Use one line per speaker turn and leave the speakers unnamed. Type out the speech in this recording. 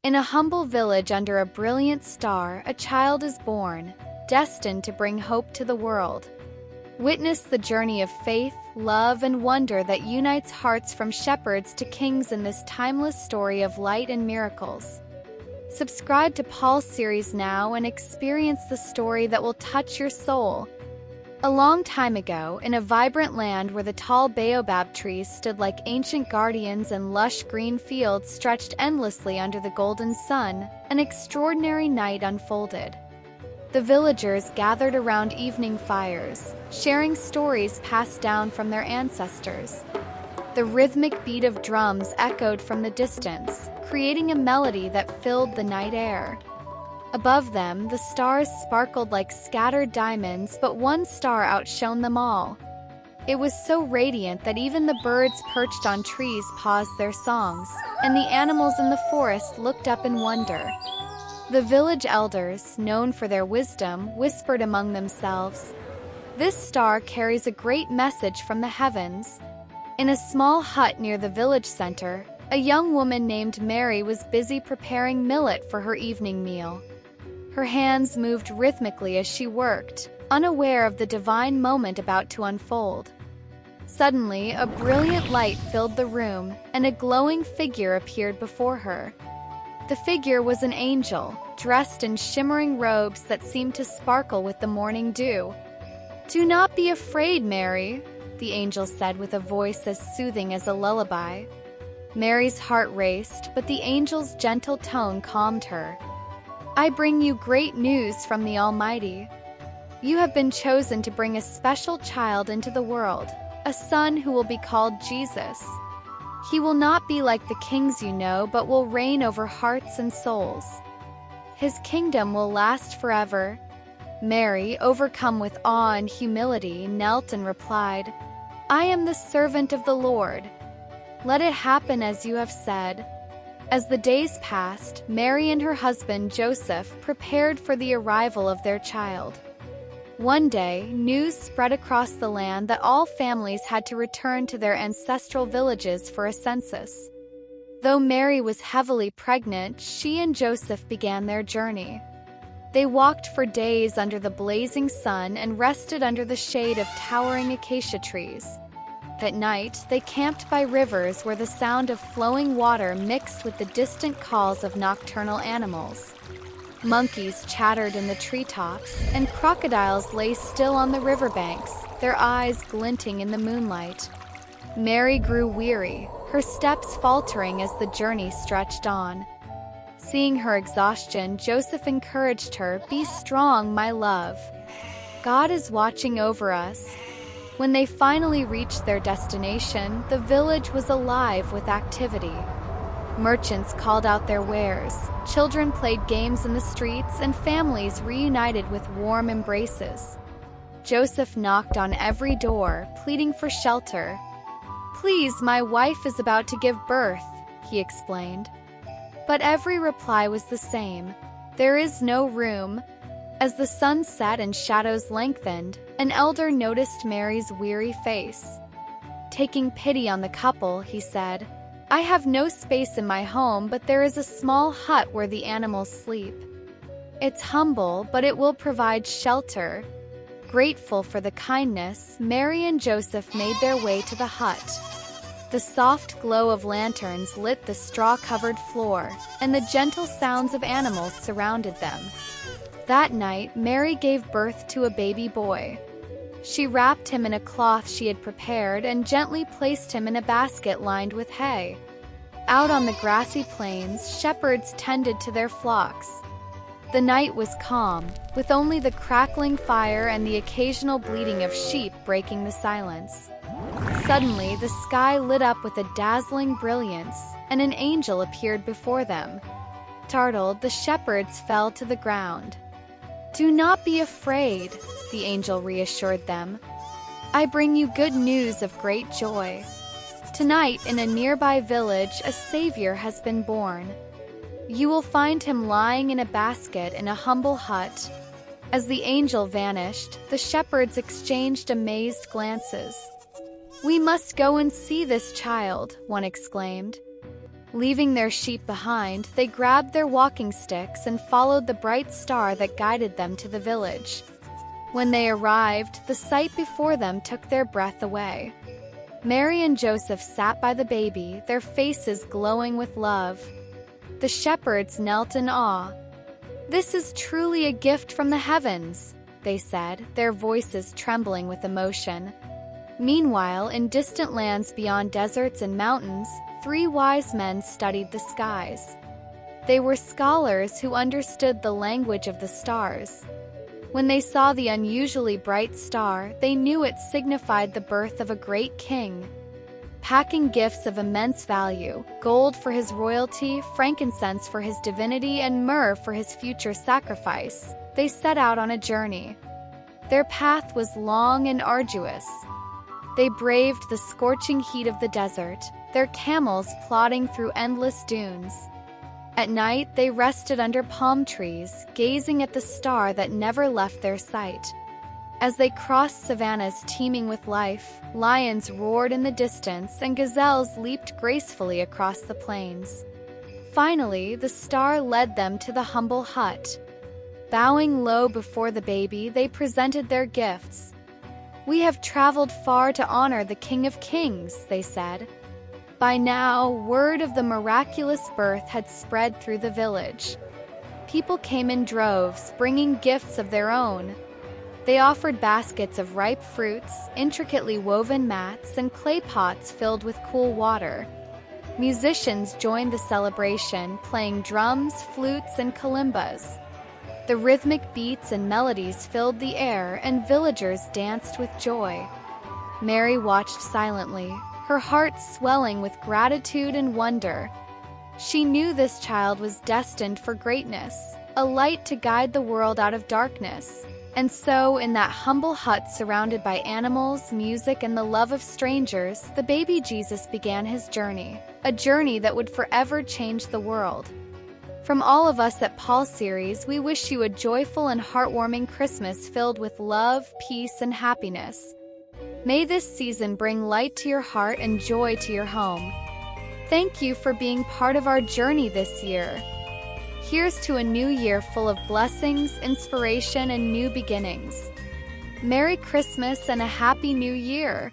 In a humble village under a brilliant star, a child is born, destined to bring hope to the world. Witness the journey of faith, love, and wonder that unites hearts from shepherds to kings in this timeless story of light and miracles. Subscribe to PaulSeries now and experience the story that will touch your soul. A long time ago, in a vibrant land where the tall Baobab trees stood like ancient guardians and lush green fields stretched endlessly under the golden sun, an extraordinary night unfolded. The villagers gathered around evening fires, sharing stories passed down from their ancestors. The rhythmic beat of drums echoed from the distance, creating a melody that filled the night air. Above them, the stars sparkled like scattered diamonds, but one star outshone them all. It was so radiant that even the birds perched on trees paused their songs, and the animals in the forest looked up in wonder. The village elders, known for their wisdom, whispered among themselves, "This star carries a great message from the heavens." In a small hut near the village center, a young woman named Mary was busy preparing millet for her evening meal. Her hands moved rhythmically as she worked, unaware of the divine moment about to unfold. Suddenly, a brilliant light filled the room, and a glowing figure appeared before her. The figure was an angel, dressed in shimmering robes that seemed to sparkle with the morning dew. "Do not be afraid, Mary," the angel said with a voice as soothing as a lullaby. Mary's heart raced, but the angel's gentle tone calmed her. "I bring you great news from the Almighty. You have been chosen to bring a special child into the world, a son who will be called Jesus. He will not be like the kings you know, but will reign over hearts and souls. His kingdom will last forever." Mary, overcome with awe and humility, knelt and replied, "I am the servant of the Lord. Let it happen as you have said." As the days passed, Mary and her husband Joseph prepared for the arrival of their child. One day, news spread across the land that all families had to return to their ancestral villages for a census. Though Mary was heavily pregnant, she and Joseph began their journey. They walked for days under the blazing sun and rested under the shade of towering acacia trees. At night, they camped by rivers where the sound of flowing water mixed with the distant calls of nocturnal animals. Monkeys chattered in the treetops, and crocodiles lay still on the riverbanks, their eyes glinting in the moonlight. Mary grew weary, her steps faltering as the journey stretched on. Seeing her exhaustion, Joseph encouraged her, "Be strong, my love. God is watching over us." When they finally reached their destination, the village was alive with activity. Merchants called out their wares, children played games in the streets, and families reunited with warm embraces. Joseph knocked on every door, pleading for shelter. "Please, my wife is about to give birth," he explained. But every reply was the same: "There is no room." As the sun set and shadows lengthened, an elder noticed Mary's weary face. Taking pity on the couple, he said, "I have no space in my home, but there is a small hut where the animals sleep. It's humble, but it will provide shelter." Grateful for the kindness, Mary and Joseph made their way to the hut. The soft glow of lanterns lit the straw-covered floor, and the gentle sounds of animals surrounded them. That night, Mary gave birth to a baby boy. She wrapped him in a cloth she had prepared and gently placed him in a basket lined with hay. Out on the grassy plains, shepherds tended to their flocks. The night was calm, with only the crackling fire and the occasional bleating of sheep breaking the silence. Suddenly, the sky lit up with a dazzling brilliance, and an angel appeared before them. Startled, the shepherds fell to the ground. "Do not be afraid," the angel reassured them. "I bring you good news of great joy. Tonight, in a nearby village, a Savior has been born. You will find him lying in a basket in a humble hut." As the angel vanished, the shepherds exchanged amazed glances. "We must go and see this child," one exclaimed. Leaving their sheep behind, they grabbed their walking sticks and followed the bright star that guided them to the village. When they arrived, the sight before them took their breath away. Mary and Joseph sat by the baby, their faces glowing with love. The shepherds knelt in awe. "This is truly a gift from the heavens," they said, their voices trembling with emotion. Meanwhile, in distant lands beyond deserts and mountains, 3 wise men studied the skies. They were scholars who understood the language of the stars. When they saw the unusually bright star, they knew it signified the birth of a great king. Packing gifts of immense value, gold for his royalty, frankincense for his divinity, and myrrh for his future sacrifice, they set out on a journey. Their path was long and arduous. They braved the scorching heat of the desert, their camels plodding through endless dunes. At night, they rested under palm trees, gazing at the star that never left their sight. As they crossed savannas teeming with life, lions roared in the distance and gazelles leaped gracefully across the plains. Finally, the star led them to the humble hut. Bowing low before the baby, they presented their gifts. "We have traveled far to honor the King of Kings," they said. By now, word of the miraculous birth had spread through the village. People came in droves, bringing gifts of their own. They offered baskets of ripe fruits, intricately woven mats, and clay pots filled with cool water. Musicians joined the celebration, playing drums, flutes, and kalimbas. The rhythmic beats and melodies filled the air, and villagers danced with joy. Mary watched silently, her heart swelling with gratitude and wonder. She knew this child was destined for greatness, a light to guide the world out of darkness. And so, in that humble hut surrounded by animals, music, and the love of strangers, the baby Jesus began his journey, a journey that would forever change the world. From all of us at PaulSeries, we wish you a joyful and heartwarming Christmas filled with love, peace, and happiness. May this season bring light to your heart and joy to your home. Thank you for being part of our journey this year. Here's to a new year full of blessings, inspiration, and new beginnings. Merry Christmas and a Happy New Year!